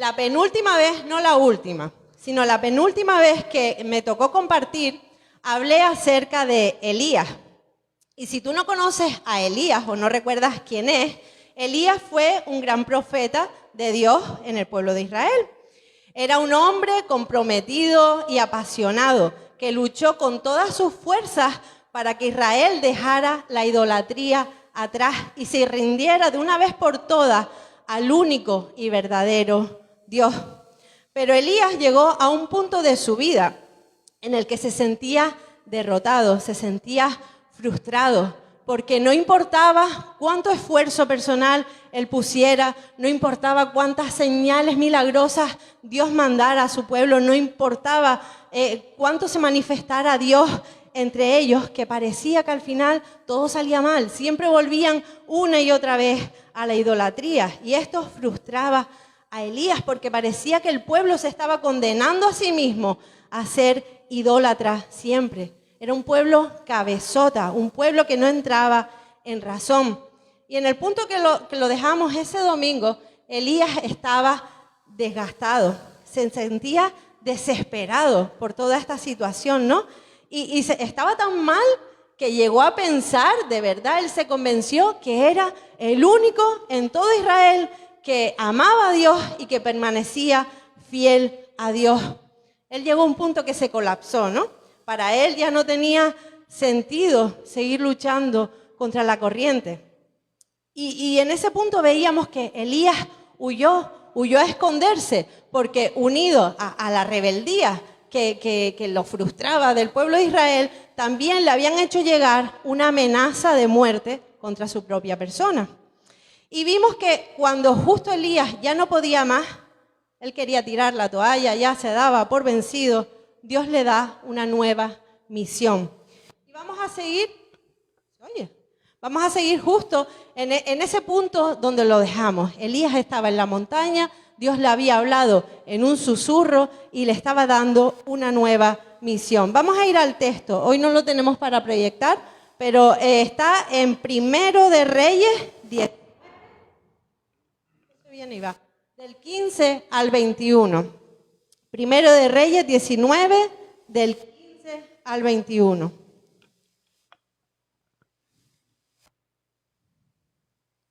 la penúltima vez, no la última, sino la penúltima vez que me tocó compartir, hablé acerca de Elías. Y si tú no conoces a Elías o no recuerdas quién es, Elías fue un gran profeta de Dios en el pueblo de Israel. Era un hombre comprometido y apasionado que luchó con todas sus fuerzas para que Israel dejara la idolatría atrás y se rindiera de una vez por todas al único y verdadero Dios. Pero Elías llegó a un punto de su vida en el que se sentía derrotado, se sentía frustrado, porque no importaba cuánto esfuerzo personal él pusiera, no importaba cuántas señales milagrosas Dios mandara a su pueblo, no importaba cuánto se manifestara Dios entre ellos, que parecía que al final todo salía mal. Siempre volvían una y otra vez a la idolatría. Y esto frustraba a Elías porque parecía que el pueblo se estaba condenando a sí mismo a ser idólatra siempre. Era un pueblo cabezota, un pueblo que no entraba en razón. Y en el punto que lo dejamos ese domingo, Elías estaba desgastado, se sentía desesperado por toda esta situación, ¿no? Y estaba tan mal que llegó a pensar, de verdad, él se convenció que era el único en todo Israel que amaba a Dios y que permanecía fiel a Dios. Él llegó a un punto que se colapsó, ¿no? Para él ya no tenía sentido seguir luchando contra la corriente. Y en ese punto veíamos que Elías huyó a esconderse, porque unido a la rebeldía que lo frustraba del pueblo de Israel, también le habían hecho llegar una amenaza de muerte contra su propia persona. Y vimos que cuando justo Elías ya no podía más, él quería tirar la toalla, ya se daba por vencido, Dios le da una nueva misión. Y vamos a seguir justo en ese punto donde lo dejamos. Elías estaba en la montaña, Dios le había hablado en un susurro y le estaba dando una nueva misión. Vamos a ir al texto. Hoy no lo tenemos para proyectar, pero está en Primero de Reyes 10. Bien, y va. Del 15 al 21. Primero de Reyes 19, del 15 al 21.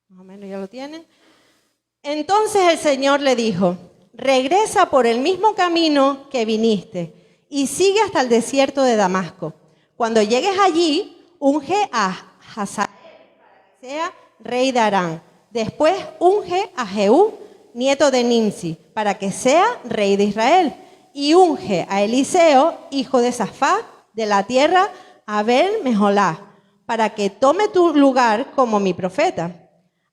Más o menos ya lo tienen. Entonces el Señor le dijo: regresa por el mismo camino que viniste y sigue hasta el desierto de Damasco. Cuando llegues allí, unge a Hazael para que sea rey de Aram. Después unge a Jehú, nieto de Nimsi, para que sea rey de Israel. Y unge a Eliseo, hijo de Safat, de la tierra Abel Meholá, para que tome tu lugar como mi profeta.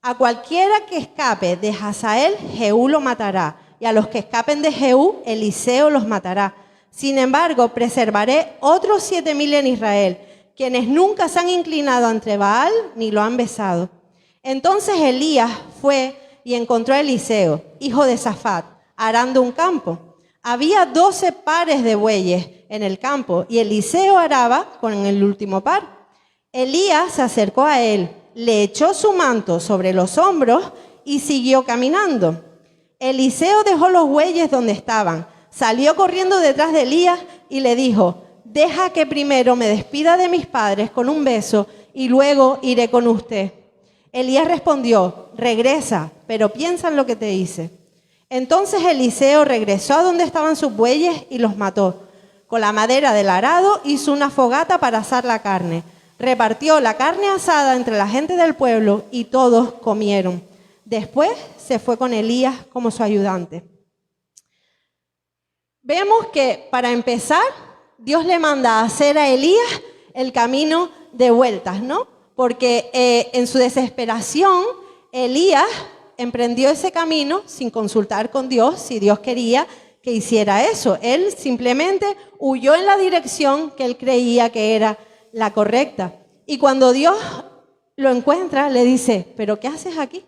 A cualquiera que escape de Hazael, Jehú lo matará, y a los que escapen de Jehú, Eliseo los matará. Sin embargo, preservaré otros 7,000 en Israel, quienes nunca se han inclinado ante Baal ni lo han besado. Entonces Elías fue y encontró a Eliseo, hijo de Safat, arando un campo. Había 12 pares de bueyes en el campo, y Eliseo araba con el último par. Elías se acercó a él, le echó su manto sobre los hombros y siguió caminando. Eliseo dejó los bueyes donde estaban, salió corriendo detrás de Elías y le dijo: deja que primero me despida de mis padres con un beso y luego iré con usted. Elías respondió: regresa, pero piensa en lo que te hice. Entonces Eliseo regresó a donde estaban sus bueyes y los mató. Con la madera del arado hizo una fogata para asar la carne. Repartió la carne asada entre la gente del pueblo y todos comieron. Después se fue con Elías como su ayudante. Vemos que para empezar, Dios le manda a hacer a Elías el camino de vueltas, ¿no? Porque en su desesperación, Elías emprendió ese camino sin consultar con Dios si Dios quería que hiciera eso. Él simplemente huyó en la dirección que él creía que era la correcta. Y cuando Dios lo encuentra, le dice: ¿pero qué haces aquí?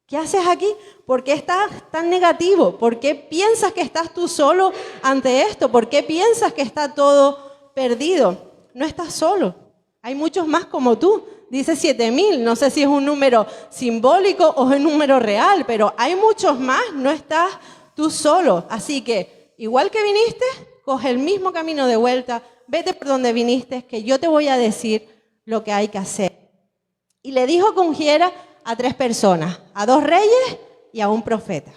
¿Qué haces aquí? ¿Por qué estás tan negativo? ¿Por qué piensas que estás tú solo ante esto? ¿Por qué piensas que está todo perdido? No estás solo. Hay muchos más como tú. Dice 7,000. No sé si es un número simbólico o es un número real, pero hay muchos más. No estás tú solo. Así que, igual que viniste, coge el mismo camino de vuelta, vete por donde viniste, que yo te voy a decir lo que hay que hacer. Y le dijo que ungiera a 3 personas, a 2 reyes y a un profeta.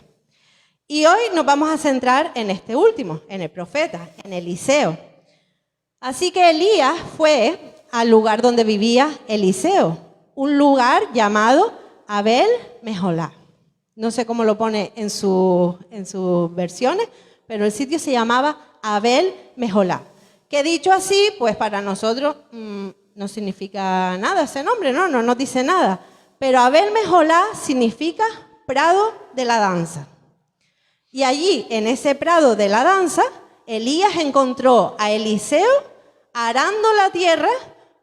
Y hoy nos vamos a centrar en este último, en el profeta, en Eliseo. Así que Elías fue al lugar donde vivía Eliseo, un lugar llamado Abel Meholá. No sé cómo lo pone en sus versiones, pero el sitio se llamaba Abel Meholá. Que dicho así, pues para nosotros no significa nada ese nombre, no nos dice nada. Pero Abel Meholá significa prado de la danza. Y allí, en ese prado de la danza, Elías encontró a Eliseo arando la tierra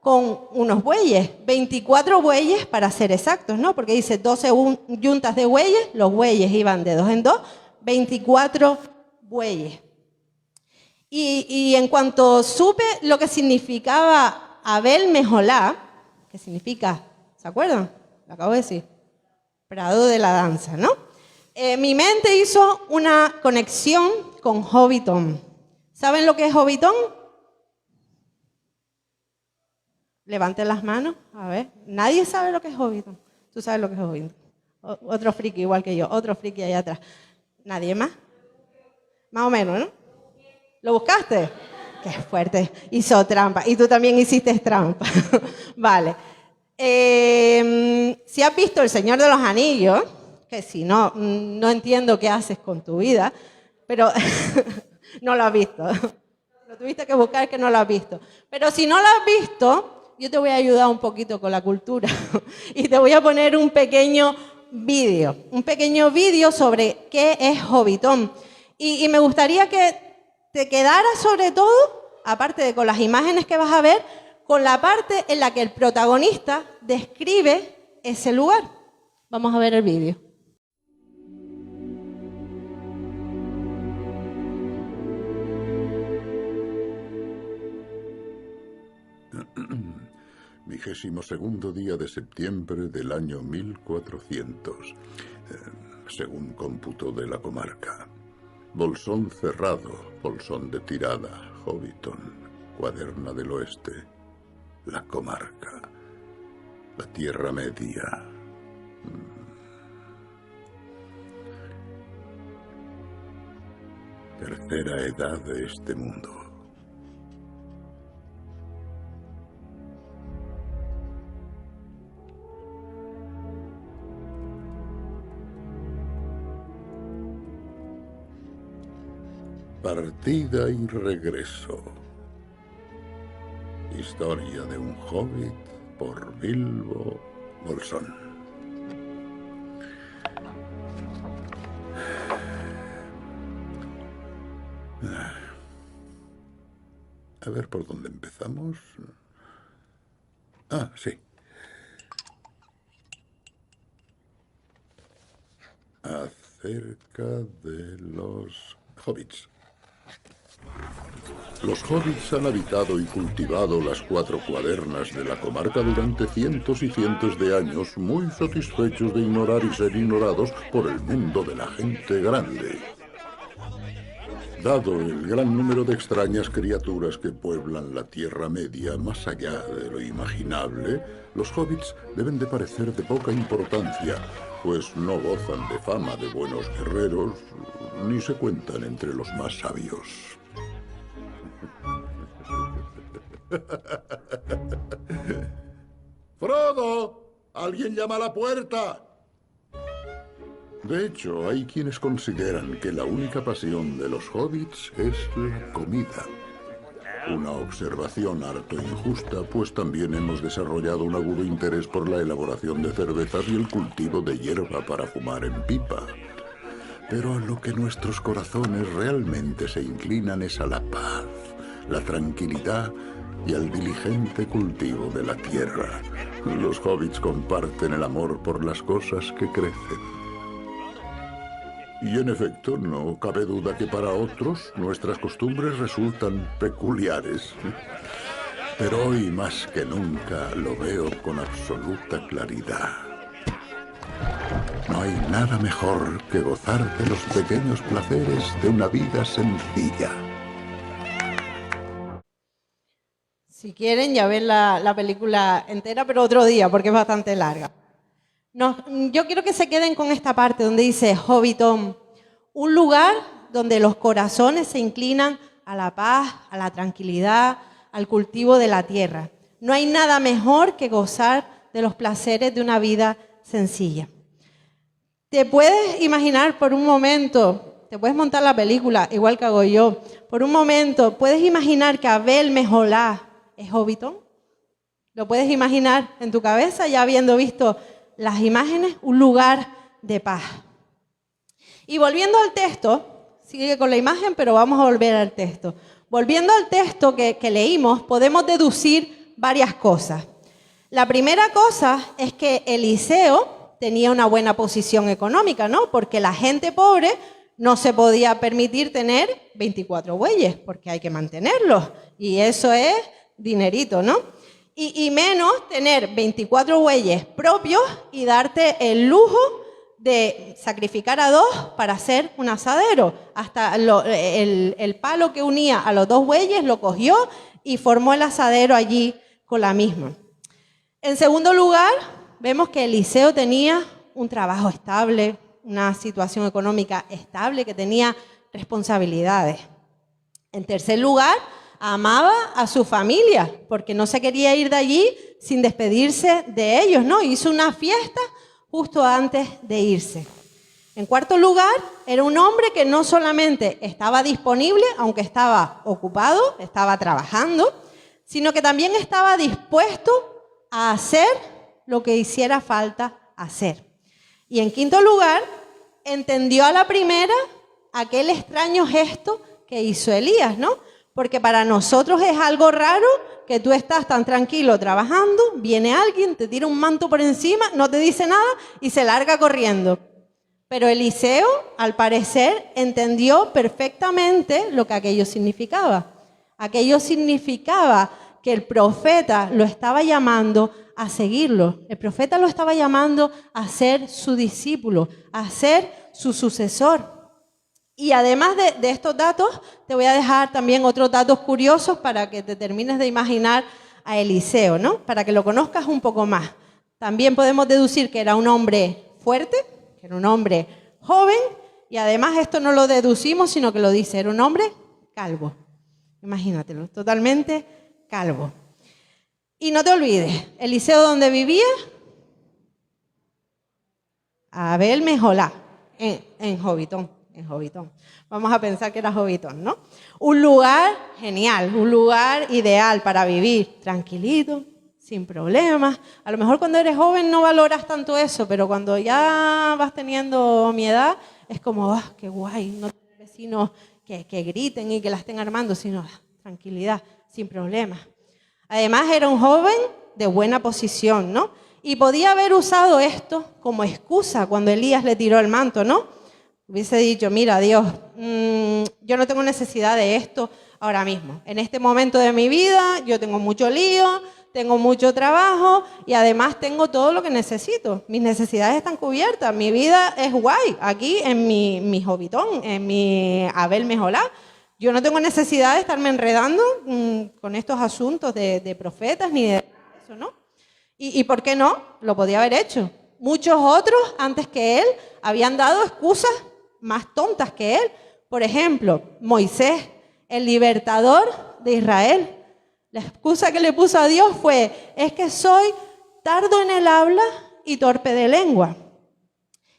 con unos bueyes, 24 bueyes para ser exactos, ¿no? Porque dice 12 yuntas de bueyes, los bueyes iban de 2 en 2, 24 bueyes. Y en cuanto supe lo que significaba Abel Meholá, que significa, ¿se acuerdan? Lo acabo de decir, prado de la danza, ¿no? Mi mente hizo una conexión con Hobbiton. ¿Saben lo que es Hobbiton? Levanten las manos, a ver. Nadie sabe lo que es Hobbiton. ¿Tú sabes lo que es Hobbiton? Otro friki igual que yo, otro friki allá atrás. ¿Nadie más? Más o menos, ¿no? ¿Lo buscaste? Qué fuerte. Hizo trampa. Y tú también hiciste trampa. Vale. Si has visto El Señor de los Anillos, que si no, no entiendo qué haces con tu vida, pero no lo has visto. Lo tuviste que buscar que no lo has visto. Pero si no lo has visto, yo te voy a ayudar un poquito con la cultura y te voy a poner un pequeño vídeo sobre qué es Hobbiton. Y me gustaría que te quedaras sobre todo, aparte de con las imágenes que vas a ver, con la parte en la que el protagonista describe ese lugar. Vamos a ver el vídeo. Segundo día de septiembre del año 1400, según cómputo de la comarca. Bolsón cerrado, bolsón de tirada, Hobbiton, Cuaderna del Oeste, la comarca, la Tierra Media. Tercera edad de este mundo. Partida y regreso. Historia de un hobbit por Bilbo Bolsón. A ver por dónde empezamos. Ah, sí. Acerca de los hobbits. Los hobbits han habitado y cultivado las 4 cuadernas de la comarca durante cientos y cientos de años, muy satisfechos de ignorar y ser ignorados por el mundo de la gente grande. Dado el gran número de extrañas criaturas que pueblan la Tierra Media más allá de lo imaginable, los hobbits deben de parecer de poca importancia, pues no gozan de fama de buenos guerreros, ni se cuentan entre los más sabios. ¡Frodo! ¡Alguien llama a la puerta! De hecho, hay quienes consideran que la única pasión de los hobbits es la comida. Una observación harto injusta, pues también hemos desarrollado un agudo interés por la elaboración de cervezas y el cultivo de hierba para fumar en pipa. Pero a lo que nuestros corazones realmente se inclinan es a la paz, la tranquilidad y al diligente cultivo de la tierra. Los hobbits comparten el amor por las cosas que crecen. Y en efecto, no cabe duda que para otros nuestras costumbres resultan peculiares. Pero hoy más que nunca lo veo con absoluta claridad. No No hay nada mejor que gozar de los pequeños placeres de una vida sencilla. Si quieren, ya ven la película entera, pero otro día, porque es bastante larga. Yo quiero que se queden con esta parte donde dice Hobbiton, un lugar donde los corazones se inclinan a la paz, a la tranquilidad, al cultivo de la tierra. No hay nada mejor que gozar de los placeres de una vida sencilla. ¿Te puedes imaginar por un momento, te puedes montar la película, igual que hago yo, por un momento, puedes imaginar que Abel Meholá es Hobbiton? ¿Lo puedes imaginar en tu cabeza ya habiendo visto las imágenes? Un lugar de paz. Y volviendo al texto, sigue con la imagen, pero vamos a volver al texto. Volviendo al texto que leímos, podemos deducir varias cosas. La primera cosa es que Eliseo tenía una buena posición económica, ¿no? Porque la gente pobre no se podía permitir tener 24 bueyes, porque hay que mantenerlos. Y eso es dinerito, ¿no? Y menos tener 24 bueyes propios y darte el lujo de sacrificar a 2 para hacer un asadero. Hasta el palo que unía a los 2 bueyes lo cogió y formó el asadero allí con la misma. En segundo lugar, vemos que Eliseo tenía un trabajo estable, una situación económica estable, que tenía responsabilidades. En tercer lugar, amaba a su familia, porque no se quería ir de allí sin despedirse de ellos, ¿no? Hizo una fiesta justo antes de irse. En cuarto lugar, era un hombre que no solamente estaba disponible, aunque estaba ocupado, estaba trabajando, sino que también estaba dispuesto a hacer lo que hiciera falta hacer. Y en quinto lugar, entendió a la primera aquel extraño gesto que hizo Elías, ¿no? Porque para nosotros es algo raro que tú estás tan tranquilo trabajando, viene alguien, te tira un manto por encima, no te dice nada y se larga corriendo. Pero Eliseo, al parecer, entendió perfectamente lo que aquello significaba. Aquello significaba que el profeta lo estaba llamando a seguirlo. El profeta lo estaba llamando a ser su discípulo, a ser su sucesor. Y además de estos datos, te voy a dejar también otros datos curiosos para que te termines de imaginar a Eliseo, ¿no? Para que lo conozcas un poco más. También podemos deducir que era un hombre fuerte, que era un hombre joven, y además esto no lo deducimos, sino que lo dice, era un hombre calvo. Imagínatelo, totalmente calvo. Y no te olvides, Eliseo, ¿dónde vivía? Abel Meholá, en Hobbiton. En Hobbiton. Vamos a pensar que era Hobbiton, ¿no? Un lugar genial, un lugar ideal para vivir, tranquilito, sin problemas. A lo mejor cuando eres joven no valoras tanto eso, pero cuando ya vas teniendo mi edad, es como, qué guay, no tener vecinos que griten y que la estén armando, sino tranquilidad, sin problemas. Además era un joven de buena posición, ¿no? Y podía haber usado esto como excusa cuando Elías le tiró el manto, ¿no? Hubiese dicho, mira, Dios, yo no tengo necesidad de esto ahora mismo. En este momento de mi vida yo tengo mucho lío, tengo mucho trabajo y además tengo todo lo que necesito. Mis necesidades están cubiertas, mi vida es guay aquí en mi Hobbiton, en mi Abel Meholá. Yo no tengo necesidad de estarme enredando con estos asuntos de profetas ni de eso, ¿no? ¿Y por qué no? Lo podía haber hecho. Muchos otros antes que él habían dado excusas más tontas que él. Por ejemplo, Moisés, el libertador de Israel. La excusa que le puso a Dios fue, es que soy tardo en el habla y torpe de lengua.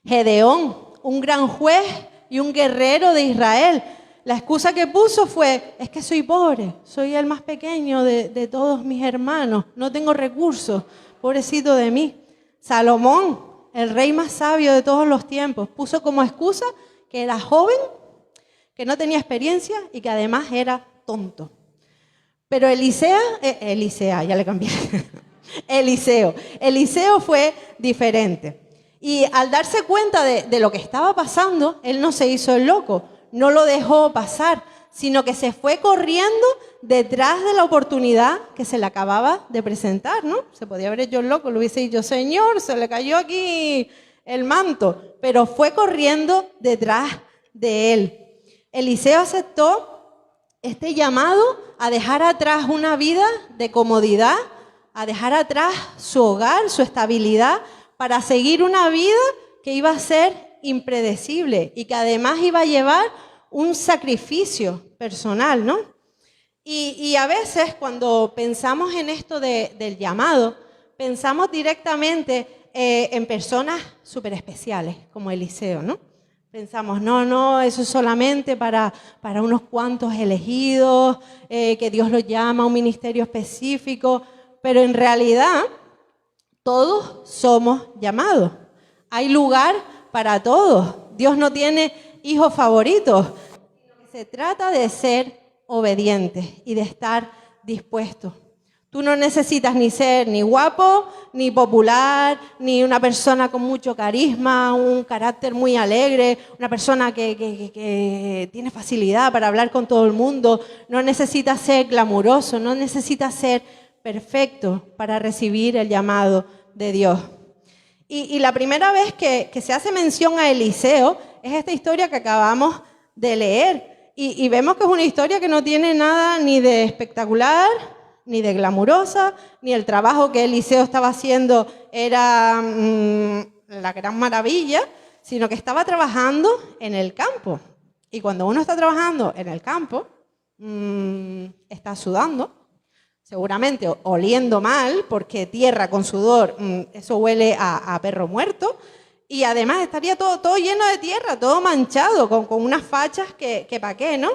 Gedeón, un gran juez y un guerrero de Israel. La excusa que puso fue, es que soy pobre, soy el más pequeño de todos mis hermanos, no tengo recursos, pobrecito de mí. Salomón, el rey más sabio de todos los tiempos, puso como excusa que era joven, que no tenía experiencia y que además era tonto. Pero Eliseo fue diferente. Y al darse cuenta de lo que estaba pasando, él no se hizo el loco, no lo dejó pasar, sino que se fue corriendo detrás de la oportunidad que se le acababa de presentar, ¿no? Se podía haber hecho el loco, le hubiese dicho, Señor, se le cayó aquí el manto, pero fue corriendo detrás de él. Eliseo aceptó este llamado a dejar atrás una vida de comodidad, a dejar atrás su hogar, su estabilidad, para seguir una vida que iba a ser impredecible y que además iba a llevar un sacrificio personal, ¿no? Y a veces cuando pensamos en esto del llamado, pensamos directamente en personas súper especiales, como Eliseo, ¿no? Pensamos, no, eso es solamente para unos cuantos elegidos, que Dios los llama a un ministerio específico, pero en realidad todos somos llamados. Hay lugar para todos. Dios no tiene hijos favoritos. Se trata de ser obedientes y de estar dispuestos. Tú no necesitas ni ser ni guapo, ni popular, ni una persona con mucho carisma, un carácter muy alegre, una persona que tiene facilidad para hablar con todo el mundo. No necesitas ser glamuroso, no necesitas ser perfecto para recibir el llamado de Dios. Y la primera vez que se hace mención a Eliseo es esta historia que acabamos de leer. Y vemos que es una historia que no tiene nada ni de espectacular, ni de glamurosa, ni el trabajo que Eliseo estaba haciendo era la gran maravilla, sino que estaba trabajando en el campo. Y cuando uno está trabajando en el campo, está sudando, seguramente oliendo mal, porque tierra con sudor, eso huele a perro muerto, y además estaría todo lleno de tierra, todo manchado, con unas fachas que pa' qué, ¿no?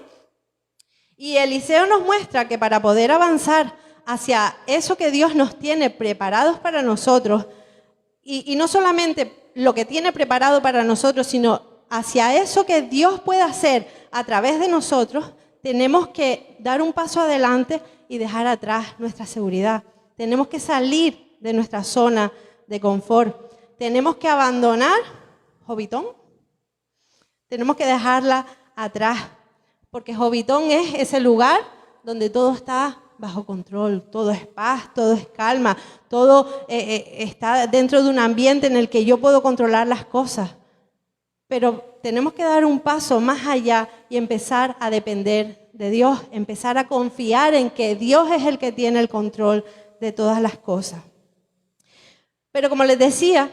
Y Eliseo nos muestra que para poder avanzar hacia eso que Dios nos tiene preparados para nosotros, y no solamente lo que tiene preparado para nosotros, sino hacia eso que Dios puede hacer a través de nosotros, tenemos que dar un paso adelante y dejar atrás nuestra seguridad. Tenemos que salir de nuestra zona de confort. Tenemos que abandonar Jovitón. Tenemos que dejarla atrás, porque Jovitón es ese lugar donde todo está bajo control, todo es paz, todo es calma, todo está dentro de un ambiente en el que yo puedo controlar las cosas. Pero tenemos que dar un paso más allá y empezar a depender de Dios, empezar a confiar en que Dios es el que tiene el control de todas las cosas. Pero como les decía,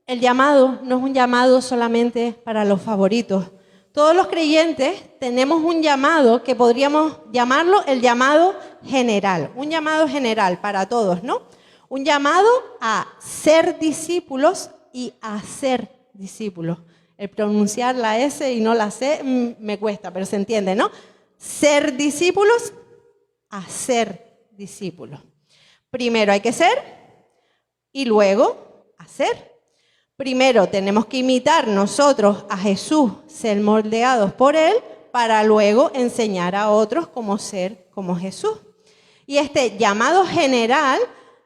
el llamado no es un llamado solamente para los favoritos. Todos los creyentes tenemos un llamado que podríamos llamarlo el llamado general, un llamado general para todos, ¿no? Un llamado a ser discípulos y a hacer discípulos. El pronunciar la S y no la C me cuesta, pero se entiende, ¿no? Ser discípulos, hacer discípulos. Primero hay que ser y luego hacer. Primero tenemos que imitar nosotros a Jesús, ser moldeados por Él, para luego enseñar a otros cómo ser como Jesús. Y este llamado general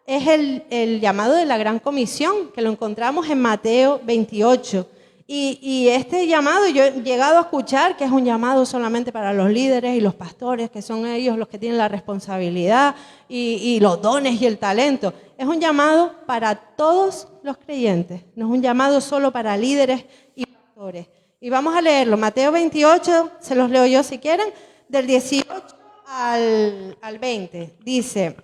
es el llamado de la Gran Comisión, que lo encontramos en Mateo 28. Y este llamado yo he llegado a escuchar que es un llamado solamente para los líderes y los pastores, que son ellos los que tienen la responsabilidad y los dones y el talento. Es un llamado para todos los creyentes, no es un llamado solo para líderes y pastores. Y vamos a leerlo, Mateo 28, se los leo yo si quieren, del 18 al 20. Dice,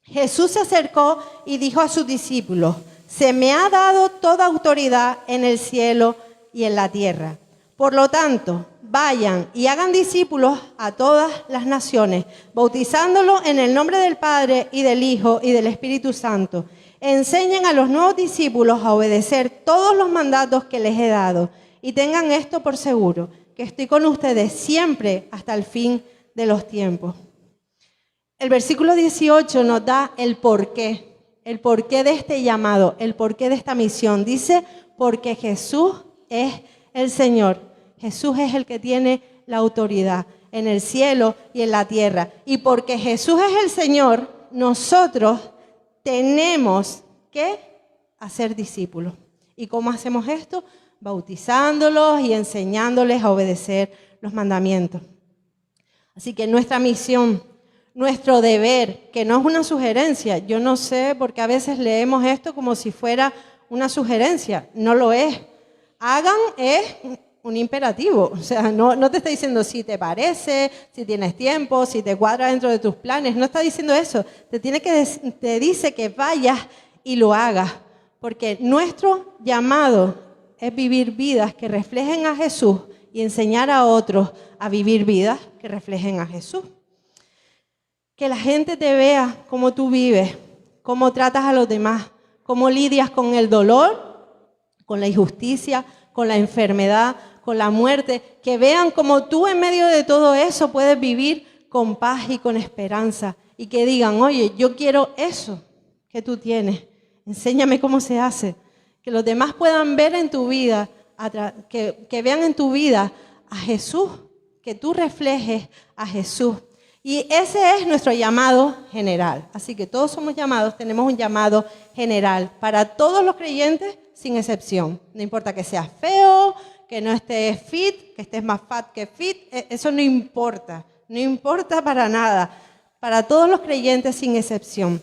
Jesús se acercó y dijo a sus discípulos, se me ha dado toda autoridad en el cielo y en la tierra. Por lo tanto, vayan y hagan discípulos a todas las naciones, bautizándolos en el nombre del Padre y del Hijo y del Espíritu Santo. Enseñen a los nuevos discípulos a obedecer todos los mandatos que les he dado. Y tengan esto por seguro, que estoy con ustedes siempre hasta el fin de los tiempos. El versículo 18 nos da el porqué de este llamado, el porqué de esta misión. Dice, porque Jesús es el Señor. Jesús es el que tiene la autoridad en el cielo y en la tierra. Y porque Jesús es el Señor, nosotros tenemos que hacer discípulos. ¿Y cómo hacemos esto? Bautizándolos y enseñándoles a obedecer los mandamientos. Así que nuestra misión, nuestro deber, que no es una sugerencia, yo no sé, porque a veces leemos esto como si fuera una sugerencia, no lo es. Hagan es un imperativo, o sea, no te está diciendo si te parece, si tienes tiempo, si te cuadra dentro de tus planes, no está diciendo eso, te dice que vayas y lo hagas, porque nuestro llamado es vivir vidas que reflejen a Jesús y enseñar a otros a vivir vidas que reflejen a Jesús. Que la gente te vea cómo tú vives, cómo tratas a los demás, cómo lidias con el dolor, con la injusticia, con la enfermedad, con la muerte, que vean cómo tú en medio de todo eso puedes vivir con paz y con esperanza y que digan, oye, yo quiero eso que tú tienes, enséñame cómo se hace, que los demás puedan ver en tu vida, que vean en tu vida a Jesús, que tú reflejes a Jesús. Y ese es nuestro llamado general. Así que todos somos llamados, tenemos un llamado general para todos los creyentes sin excepción. No importa que seas feo, que no estés fit, que estés más fat que fit, eso no importa para nada. Para todos los creyentes sin excepción.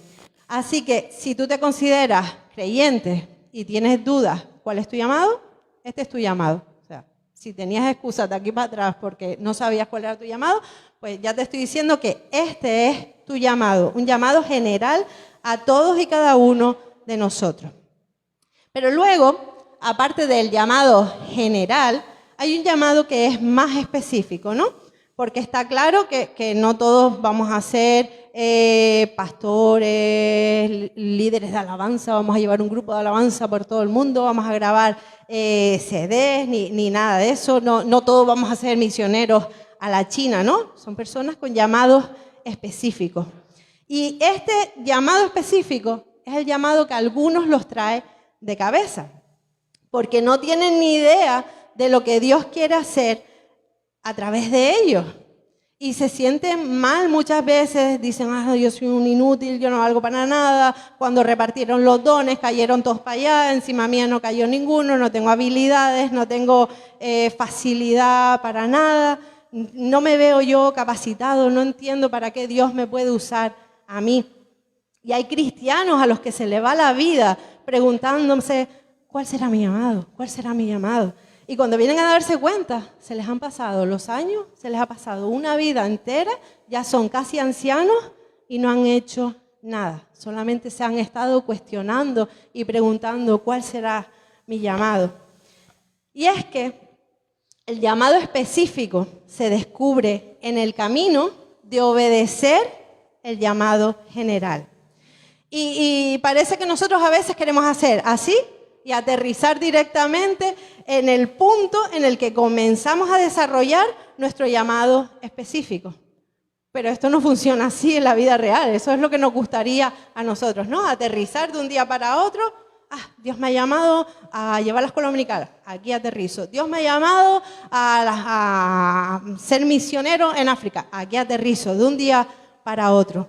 Así que si tú te consideras creyente y tienes dudas, ¿cuál es tu llamado? Este es tu llamado. O sea, si tenías excusas de aquí para atrás porque no sabías cuál era tu llamado, pues ya te estoy diciendo que este es tu llamado, un llamado general a todos y cada uno de nosotros. Pero luego, aparte del llamado general, hay un llamado que es más específico, ¿no? Porque está claro que no todos vamos a ser pastores, líderes de alabanza, vamos a llevar un grupo de alabanza por todo el mundo, vamos a grabar CDs, ni nada de eso, no todos vamos a ser misioneros a la China, ¿no? Son personas con llamados específicos. Y este llamado específico es el llamado que a algunos los trae de cabeza, porque no tienen ni idea de lo que Dios quiere hacer a través de ellos. Y se sienten mal muchas veces, dicen, yo soy un inútil, yo no valgo para nada. Cuando repartieron los dones, cayeron todos para allá, encima mía no cayó ninguno, no tengo habilidades, no tengo facilidad para nada. No me veo yo capacitado, no entiendo para qué Dios me puede usar a mí. Y hay cristianos a los que se le va la vida preguntándose, ¿cuál será mi llamado? ¿Cuál será mi llamado? Y cuando vienen a darse cuenta, se les han pasado los años, se les ha pasado una vida entera, ya son casi ancianos y no han hecho nada. Solamente se han estado cuestionando y preguntando, ¿cuál será mi llamado? Y es que el llamado específico se descubre en el camino de obedecer el llamado general. Y parece que nosotros a veces queremos hacer así y aterrizar directamente en el punto en el que comenzamos a desarrollar nuestro llamado específico. Pero esto no funciona así en la vida real. Eso es lo que nos gustaría a nosotros, ¿no? Aterrizar de un día para otro. Dios me ha llamado a llevar las escuela dominical, aquí aterrizo. Dios me ha llamado a ser misionero en África, aquí aterrizo, de un día para otro.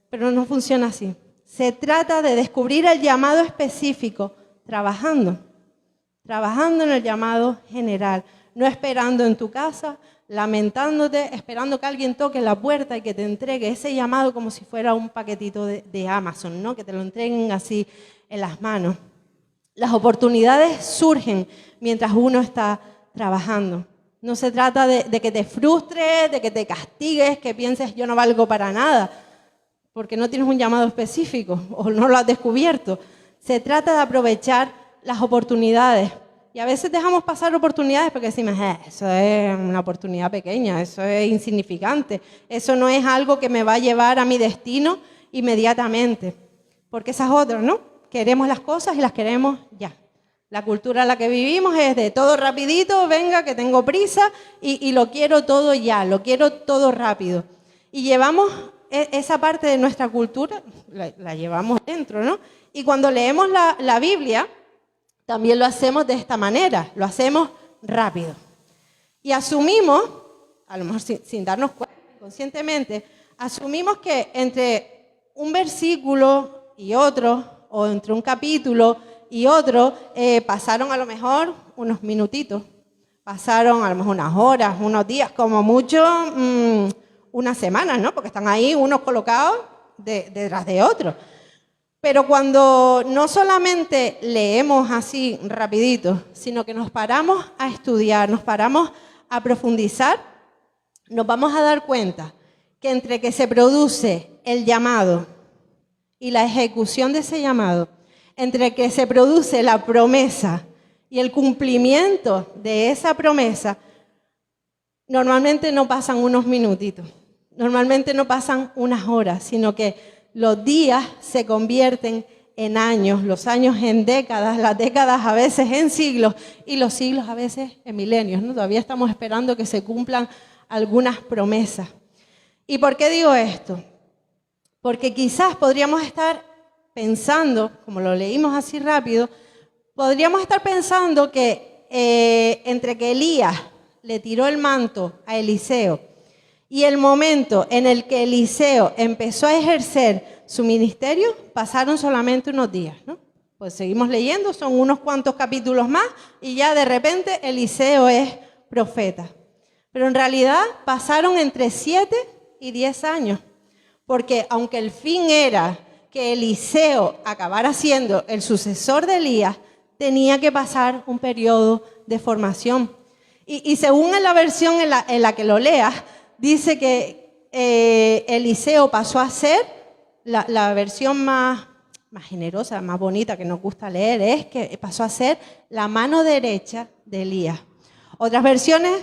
Pero no funciona así. Se trata de descubrir el llamado específico trabajando en el llamado general, no esperando en tu casa, lamentándote, esperando que alguien toque la puerta y que te entregue ese llamado como si fuera un paquetito de Amazon, ¿no? Que te lo entreguen así en las manos. Las oportunidades surgen mientras uno está trabajando. No se trata de que te frustres, de que te castigues, que pienses yo no valgo para nada, porque no tienes un llamado específico o no lo has descubierto. Se trata de aprovechar las oportunidades. Y a veces dejamos pasar oportunidades porque decimos, eso es una oportunidad pequeña, eso es insignificante, eso no es algo que me va a llevar a mi destino inmediatamente. Porque esa es otra, ¿no? Queremos las cosas y las queremos ya. La cultura en la que vivimos es de todo rapidito, venga que tengo prisa y lo quiero todo ya, lo quiero todo rápido. Y llevamos esa parte de nuestra cultura, la llevamos dentro, ¿no? Y cuando leemos la Biblia, también lo hacemos de esta manera, lo hacemos rápido. Y asumimos, a lo mejor sin darnos cuenta, conscientemente, asumimos que entre un versículo y otro, o entre un capítulo y otro, pasaron a lo mejor unos minutitos, pasaron a lo mejor unas horas, unos días, como mucho unas semanas, ¿no? Porque están ahí unos colocados detrás de otros. Pero cuando no solamente leemos así rapidito, sino que nos paramos a estudiar, nos paramos a profundizar, nos vamos a dar cuenta que entre que se produce el llamado y la ejecución de ese llamado, entre que se produce la promesa y el cumplimiento de esa promesa, normalmente no pasan unos minutitos, normalmente no pasan unas horas, sino que los días se convierten en años, los años en décadas, las décadas a veces en siglos y los siglos a veces en milenios, ¿no? Todavía estamos esperando que se cumplan algunas promesas. ¿Y por qué digo esto? Porque quizás podríamos estar pensando, como lo leímos así rápido, podríamos estar pensando que entre que Elías le tiró el manto a Eliseo y el momento en el que Eliseo empezó a ejercer su ministerio, pasaron solamente unos días, ¿no? Pues seguimos leyendo, son unos cuantos capítulos más y ya de repente Eliseo es profeta. Pero en realidad pasaron entre 7 y 10 años, porque aunque el fin era que Eliseo acabara siendo el sucesor de Elías, tenía que pasar un periodo de formación. Y según en la versión en la que lo leas, dice que Eliseo pasó a ser, la versión más generosa, más bonita que nos gusta leer, es que pasó a ser la mano derecha de Elías. Otras versiones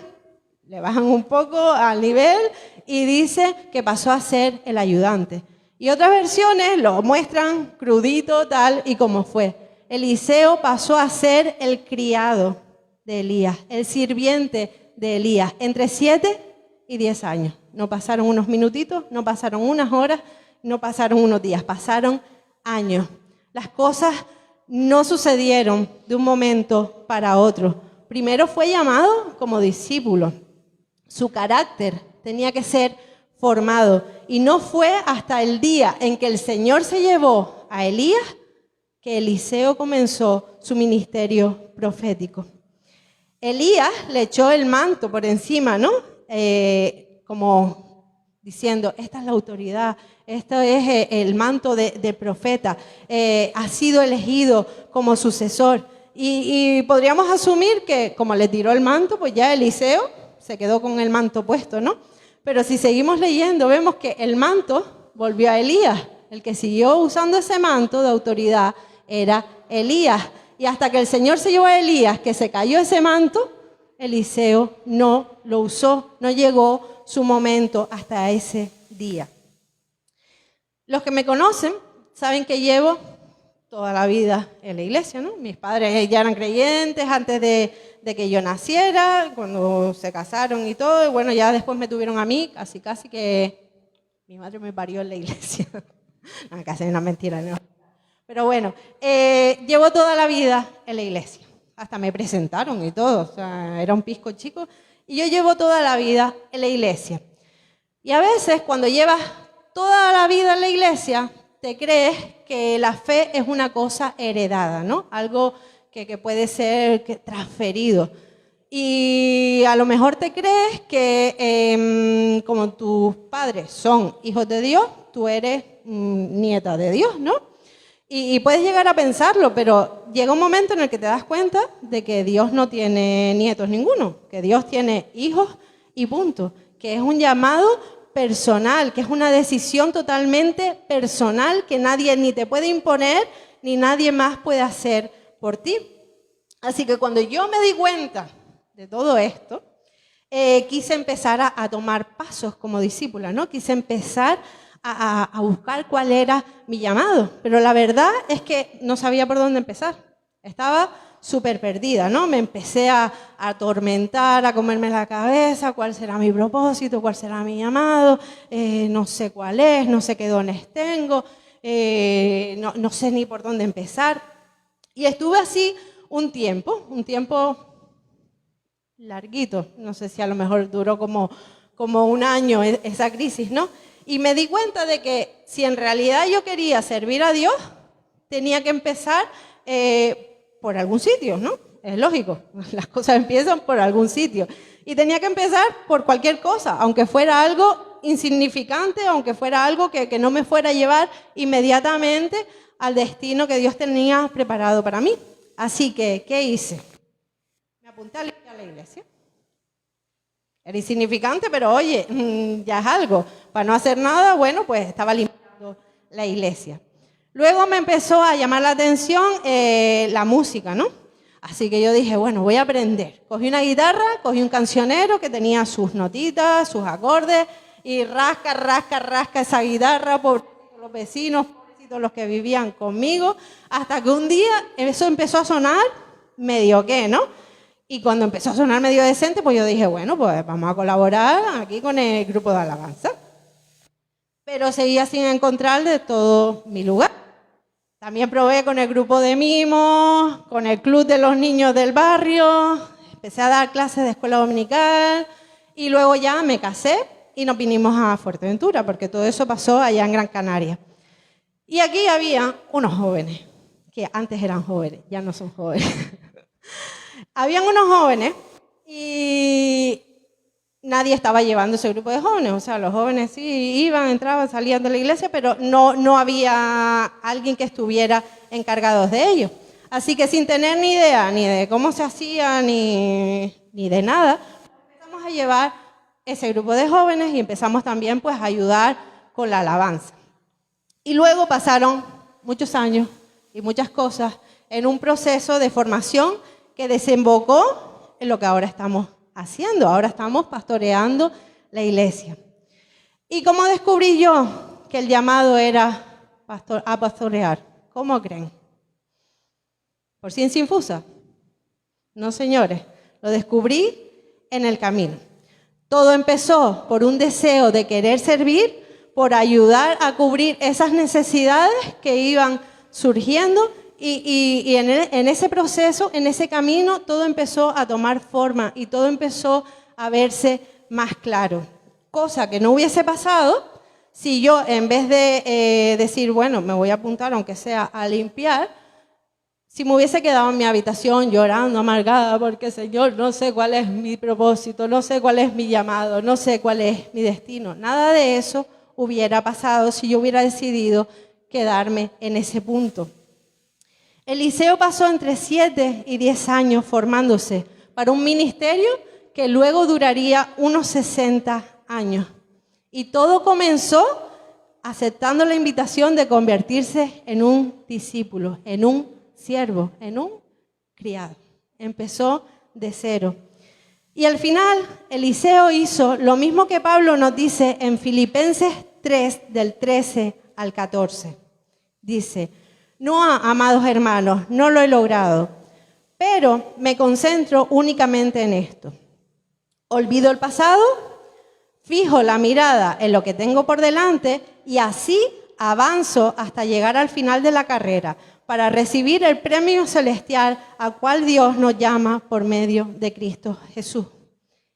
le bajan un poco al nivel y dice que pasó a ser el ayudante. Y otras versiones lo muestran crudito, tal y como fue. Eliseo pasó a ser el criado de Elías, el sirviente de Elías, entre 7 y 10 años. No pasaron unos minutitos, no pasaron unas horas, no pasaron unos días, pasaron años. Las cosas no sucedieron de un momento para otro. Primero fue llamado como discípulo. Su carácter tenía que ser formado. Y no fue hasta el día en que el Señor se llevó a Elías que Eliseo comenzó su ministerio profético. Elías le echó el manto por encima, ¿no? Como diciendo, esta es la autoridad, esto es el manto de profeta, ha sido elegido como sucesor. Y podríamos asumir que como le tiró el manto, pues ya Eliseo se quedó con el manto puesto, ¿no? Pero si seguimos leyendo, vemos que el manto volvió a Elías. El que siguió usando ese manto de autoridad era Elías. Y hasta que el Señor se llevó a Elías, que se cayó ese manto, Eliseo no lo usó, no llegó su momento hasta ese día. Los que me conocen saben que llevo toda la vida en la iglesia, ¿no? Mis padres ya eran creyentes antes de que yo naciera, cuando se casaron y todo, y bueno, ya después me tuvieron a mí, casi que mi madre me parió en la iglesia. No, casi es una mentira, ¿no? Pero bueno, llevo toda la vida en la iglesia. Hasta me presentaron y todo, o sea, era un pisco chico. Y yo llevo toda la vida en la iglesia. Y a veces cuando llevas toda la vida en la iglesia, te crees que la fe es una cosa heredada, ¿no? Algo que puede ser transferido. Y a lo mejor te crees que como tus padres son hijos de Dios, tú eres nieta de Dios, ¿no? Y puedes llegar a pensarlo, pero llega un momento en el que te das cuenta de que Dios no tiene nietos ninguno, que Dios tiene hijos y punto, que es un llamado personal, que es una decisión totalmente personal que nadie ni te puede imponer ni nadie más puede hacer por ti. Así que cuando yo me di cuenta de todo esto, quise empezar a tomar pasos como discípula, ¿no? Quise empezar a buscar cuál era mi llamado, pero la verdad es que no sabía por dónde empezar. Estaba súper perdida, ¿no? Me empecé a atormentar, a comerme la cabeza, cuál será mi propósito, cuál será mi llamado, no sé cuál es, no sé qué dones tengo, no sé ni por dónde empezar. Y estuve así un tiempo larguito, no sé si a lo mejor duró como un año esa crisis, ¿no? Y me di cuenta de que si en realidad yo quería servir a Dios, tenía que empezar por algún sitio, ¿no? Es lógico, las cosas empiezan por algún sitio. Y tenía que empezar por cualquier cosa, aunque fuera algo insignificante, aunque fuera algo que no me fuera a llevar inmediatamente al destino que Dios tenía preparado para mí. Así que, ¿qué hice? Me apunté a limpiar la iglesia. Era insignificante, pero oye, ya es algo. Para no hacer nada, bueno, pues estaba limpiando la iglesia. Luego me empezó a llamar la atención la música, ¿no? Así que yo dije, bueno, voy a aprender. Cogí una guitarra, cogí un cancionero que tenía sus notitas, sus acordes, y rasca, rasca, rasca esa guitarra por los vecinos, pobrecitos los que vivían conmigo, hasta que un día eso empezó a sonar medio que, ¿no? Y cuando empezó a sonar medio decente, pues yo dije, bueno, pues vamos a colaborar aquí con el grupo de alabanza. Pero seguía sin encontrar de todo mi lugar. También probé con el grupo de mimos, con el club de los niños del barrio, empecé a dar clases de escuela dominical y luego ya me casé y nos vinimos a Fuerteventura, porque todo eso pasó allá en Gran Canaria. Y aquí había unos jóvenes, que antes eran jóvenes, ya no son jóvenes. Habían unos jóvenes y nadie estaba llevando ese grupo de jóvenes. O sea, los jóvenes sí iban, entraban, salían de la iglesia, pero no había alguien que estuviera encargado de ellos. Así que sin tener ni idea ni de cómo se hacía ni de nada, empezamos a llevar ese grupo de jóvenes y empezamos también pues a ayudar con la alabanza. Y luego pasaron muchos años y muchas cosas en un proceso de formación que desembocó en lo que ahora estamos haciendo. Ahora estamos pastoreando la iglesia. ¿Y cómo descubrí yo que el llamado era a pastorear? ¿Cómo creen? ¿Por ciencia infusa? No, señores. Lo descubrí en el camino. Todo empezó por un deseo de querer servir, por ayudar a cubrir esas necesidades que iban surgiendo. Y en ese proceso, en ese camino, todo empezó a tomar forma y todo empezó a verse más claro. Cosa que no hubiese pasado si yo, en vez de decir, bueno, me voy a apuntar, aunque sea a limpiar, si me hubiese quedado en mi habitación llorando, amargada, porque Señor, no sé cuál es mi propósito, no sé cuál es mi llamado, no sé cuál es mi destino. Nada de eso hubiera pasado si yo hubiera decidido quedarme en ese punto. Eliseo pasó entre 7 y 10 años formándose para un ministerio que luego duraría unos 60 años. Y todo comenzó aceptando la invitación de convertirse en un discípulo, en un siervo, en un criado. Empezó de cero. Y al final, Eliseo hizo lo mismo que Pablo nos dice en Filipenses 3, del 13 al 14. Dice: no, amados hermanos, no lo he logrado, pero me concentro únicamente en esto. Olvido el pasado, fijo la mirada en lo que tengo por delante y así avanzo hasta llegar al final de la carrera para recibir el premio celestial al cual Dios nos llama por medio de Cristo Jesús.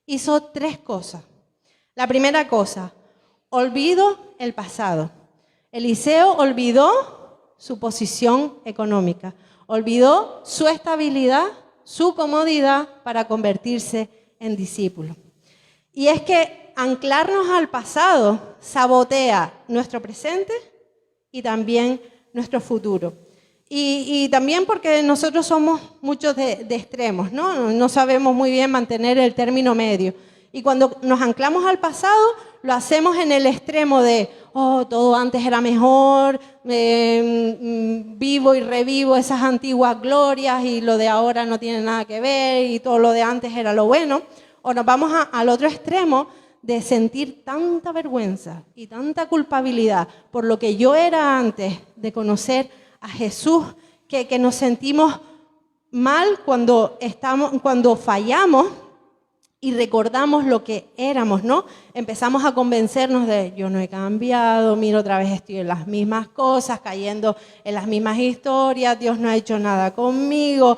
Hizo 3 cosas. La primera cosa, olvido el pasado. Eliseo olvidó su posición económica, olvidó su estabilidad, su comodidad para convertirse en discípulo. Y es que anclarnos al pasado sabotea nuestro presente y también nuestro futuro. Y también porque nosotros somos muchos de extremos, ¿no? No sabemos muy bien mantener el término medio. Y cuando nos anclamos al pasado, lo hacemos en el extremo de, oh, todo antes era mejor, vivo y revivo esas antiguas glorias y lo de ahora no tiene nada que ver y todo lo de antes era lo bueno. O nos vamos al otro extremo de sentir tanta vergüenza y tanta culpabilidad por lo que yo era antes de conocer a Jesús, que nos sentimos mal cuando fallamos y recordamos lo que éramos, ¿no? Empezamos a convencernos de, yo no he cambiado, mira, otra vez estoy en las mismas cosas, cayendo en las mismas historias, Dios no ha hecho nada conmigo,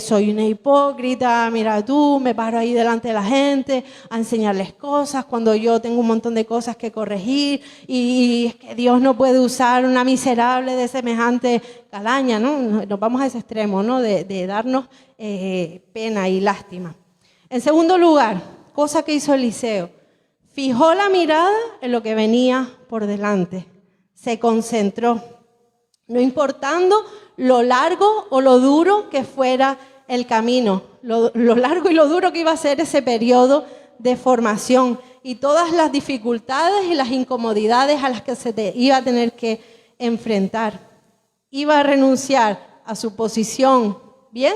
soy una hipócrita, mira tú, me paro ahí delante de la gente a enseñarles cosas cuando yo tengo un montón de cosas que corregir y es que Dios no puede usar una miserable de semejante calaña, ¿no? Nos vamos a ese extremo, ¿no? De darnos pena y lástima. En segundo lugar, cosa que hizo Eliseo, Fijó la mirada en lo que venía por delante. Se concentró, no importando lo largo o lo duro que fuera el camino, lo largo y lo duro que iba a ser ese periodo de formación y todas las dificultades y las incomodidades a las que iba a tener que enfrentar. Iba a renunciar a su posición bien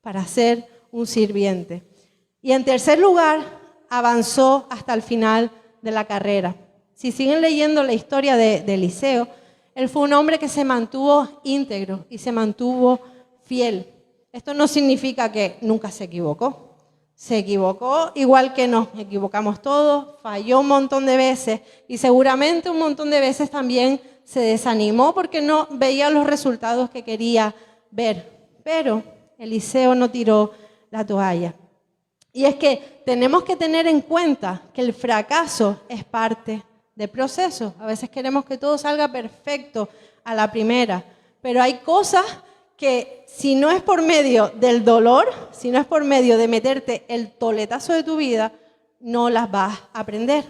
para ser un sirviente. Y en tercer lugar, avanzó hasta el final de la carrera. Si siguen leyendo la historia de Eliseo, él fue un hombre que se mantuvo íntegro y se mantuvo fiel. Esto no significa que nunca se equivocó. Se equivocó igual que nos equivocamos todos, falló un montón de veces y seguramente un montón de veces también se desanimó porque no veía los resultados que quería ver. Pero Eliseo no tiró la toalla. Y es que tenemos que tener en cuenta que el fracaso es parte del proceso. A veces queremos que todo salga perfecto a la primera, pero hay cosas que si no es por medio del dolor, si no es por medio de meterte el toletazo de tu vida, no las vas a aprender.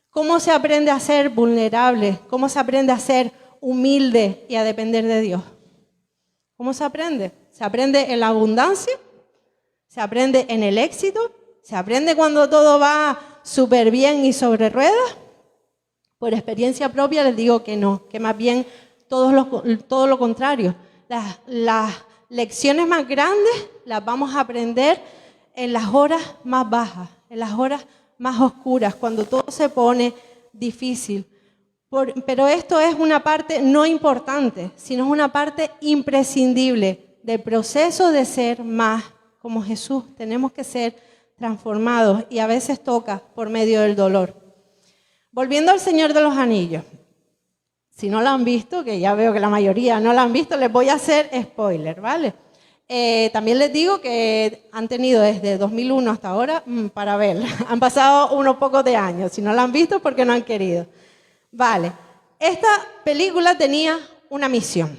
¿Cómo se aprende a ser vulnerable? ¿Cómo se aprende a ser humilde y a depender de Dios? ¿Cómo se aprende? Se aprende en la abundancia, se aprende en el éxito, se aprende cuando todo va súper bien y sobre ruedas. Por experiencia propia les digo que no, que más bien todo lo contrario. Las lecciones más grandes las vamos a aprender en las horas más bajas, en las horas más oscuras, cuando todo se pone difícil. Pero esto es una parte no importante, sino es una parte imprescindible del proceso de ser más como Jesús. Tenemos que ser transformados y a veces toca por medio del dolor. Volviendo al Señor de los Anillos. Si no lo han visto, que ya veo que la mayoría no lo han visto, les voy a hacer spoiler, ¿vale? También les digo que han tenido desde 2001 hasta ahora para verla. Han pasado unos pocos de años. Si no la han visto, porque no han querido. Vale. Esta película tenía una misión.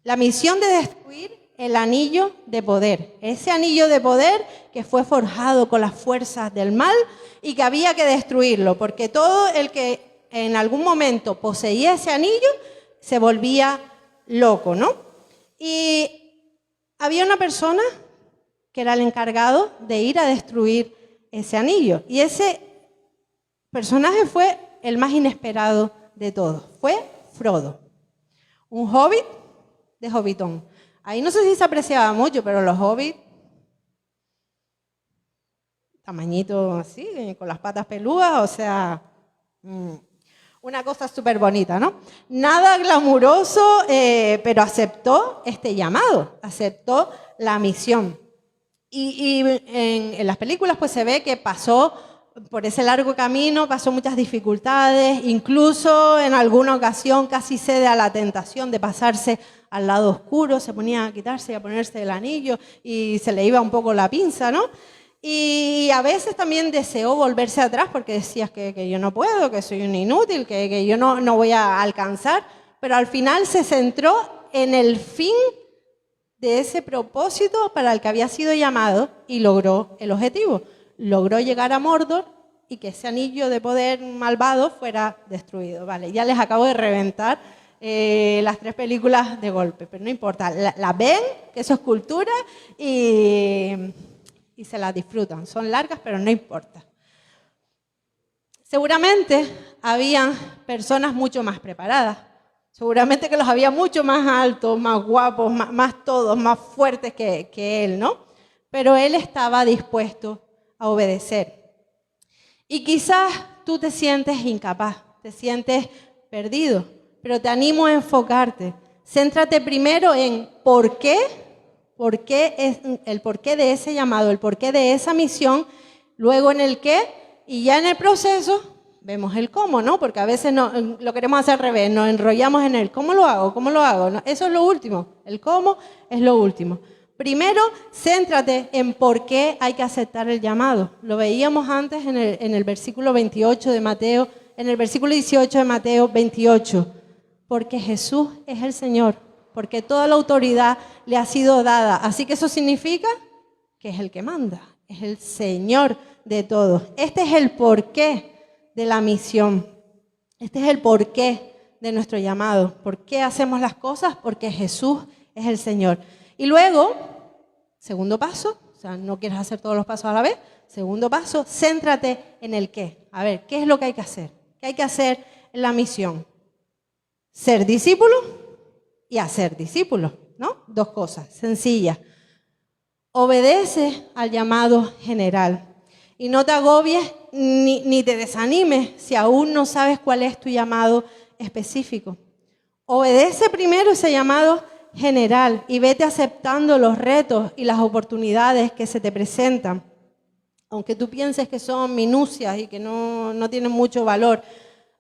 La misión de destruir el anillo de poder. Ese anillo de poder que fue forjado con las fuerzas del mal y que había que destruirlo, porque todo el que en algún momento poseía ese anillo se volvía loco, ¿no? Y había una persona que era el encargado de ir a destruir ese anillo. Y ese personaje fue el más inesperado de todos. Fue Frodo, un hobbit de Hobbiton. Ahí no sé si se apreciaba mucho, pero los hobbits, tamañito así, con las patas peludas, o sea, una cosa súper bonita, ¿no? Nada glamuroso, pero aceptó este llamado, aceptó la misión. Y en las películas pues se ve que pasó por ese largo camino, pasó muchas dificultades, incluso en alguna ocasión casi cede a la tentación de pasarse al lado oscuro, se ponía a quitarse y a ponerse el anillo y se le iba un poco la pinza, ¿no? Y a veces también deseó volverse atrás porque decías que yo no puedo, que soy un inútil, que yo no voy a alcanzar, pero al final se centró en el fin de ese propósito para el que había sido llamado y logró el objetivo. Logró llegar a Mordor y que ese anillo de poder malvado fuera destruido. Vale, ya les acabo de reventar las 3 películas de golpe, pero no importa. La ven, que eso es cultura, y se las disfrutan. Son largas, pero no importa. Seguramente había personas mucho más preparadas. Seguramente que los había mucho más altos, más guapos, más todos, más fuertes que él, ¿no? Pero él estaba dispuesto a obedecer. Y quizás tú te sientes incapaz, te sientes perdido, pero te animo a enfocarte. Céntrate primero en el porqué de ese llamado, el porqué de esa misión, luego en el qué, y ya en el proceso vemos el cómo, ¿no? Porque a veces lo queremos hacer al revés, nos enrollamos en el ¿cómo lo hago? ¿Cómo lo hago? No, eso es lo último, el cómo es lo último. Primero, céntrate en por qué hay que aceptar el llamado. Lo veíamos antes en el versículo 28 de Mateo, en el versículo 18 de Mateo 28. Porque Jesús es el Señor, porque toda la autoridad le ha sido dada. Así que eso significa que es el que manda, es el Señor de todo. Este es el porqué de la misión. Este es el porqué de nuestro llamado. ¿Por qué hacemos las cosas? Porque Jesús es el Señor. Y luego, segundo paso, o sea, no quieres hacer todos los pasos a la vez. Segundo paso, céntrate en el qué. A ver, ¿qué es lo que hay que hacer? ¿Qué hay que hacer en la misión? Ser discípulo y hacer discípulos, ¿no? Dos cosas sencillas. Obedece al llamado general y no te agobies ni te desanimes si aún no sabes cuál es tu llamado específico. Obedece primero ese llamado general y vete aceptando los retos y las oportunidades que se te presentan. Aunque tú pienses que son minucias y que no tienen mucho valor,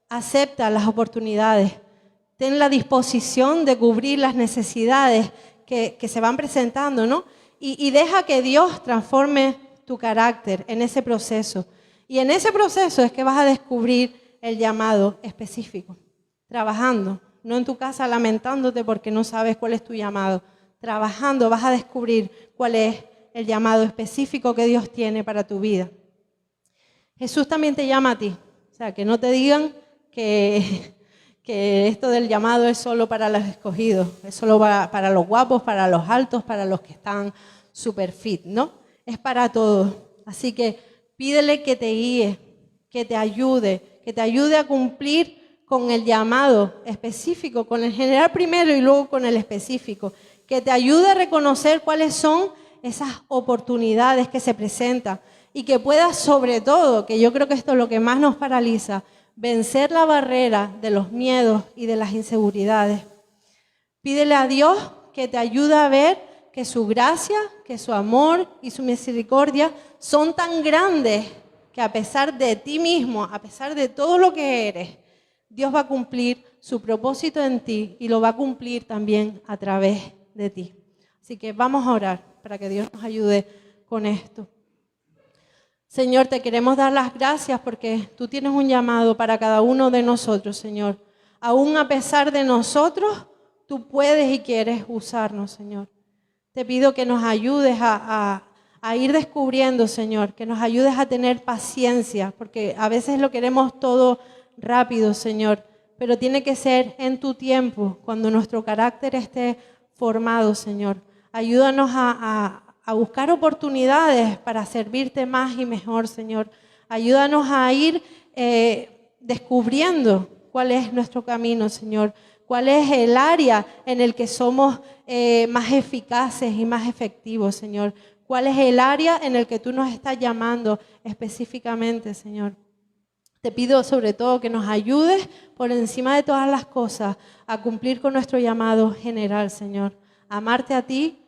acepta las oportunidades. Ten la disposición de cubrir las necesidades que se van presentando, ¿no? Y deja que Dios transforme tu carácter en ese proceso. Y en ese proceso es que vas a descubrir el llamado específico. Trabajando, no en tu casa lamentándote porque no sabes cuál es tu llamado. Trabajando vas a descubrir cuál es el llamado específico que Dios tiene para tu vida. Jesús también te llama a ti. O sea, que no te digan que esto del llamado es solo para los escogidos, es solo para los guapos, para los altos, para los que están super fit, ¿no? Es para todos. Así que pídele que te guíe, que te ayude a cumplir con el llamado específico, con el general primero y luego con el específico, que te ayude a reconocer cuáles son esas oportunidades que se presentan y que puedas, sobre todo, que yo creo que esto es lo que más nos paraliza, vencer la barrera de los miedos y de las inseguridades. Pídele a Dios que te ayude a ver que su gracia, que su amor y su misericordia son tan grandes que a pesar de ti mismo, a pesar de todo lo que eres, Dios va a cumplir su propósito en ti y lo va a cumplir también a través de ti. Así que vamos a orar para que Dios nos ayude con esto. Señor, te queremos dar las gracias porque tú tienes un llamado para cada uno de nosotros, Señor. Aún a pesar de nosotros, tú puedes y quieres usarnos, Señor. Te pido que nos ayudes a ir descubriendo, Señor, que nos ayudes a tener paciencia, porque a veces lo queremos todo rápido, Señor, pero tiene que ser en tu tiempo, cuando nuestro carácter esté formado, Señor. Ayúdanos a buscar oportunidades para servirte más y mejor, Señor. Ayúdanos a ir descubriendo cuál es nuestro camino, Señor. Cuál es el área en el que somos más eficaces y más efectivos, Señor. Cuál es el área en el que tú nos estás llamando específicamente, Señor. Te pido sobre todo que nos ayudes por encima de todas las cosas a cumplir con nuestro llamado general, Señor. A amarte a ti,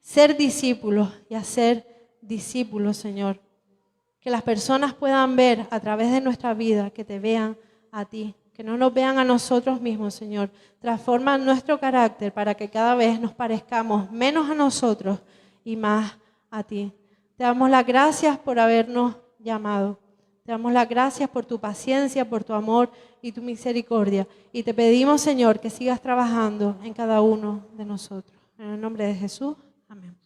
ser discípulos y hacer discípulos, Señor. Que las personas puedan ver a través de nuestra vida, que te vean a ti, que no nos vean a nosotros mismos, Señor. Transforma nuestro carácter para que cada vez nos parezcamos menos a nosotros y más a ti. Te damos las gracias por habernos llamado. Te damos las gracias por tu paciencia, por tu amor y tu misericordia. Y te pedimos, Señor, que sigas trabajando en cada uno de nosotros. En el nombre de Jesús. Amén.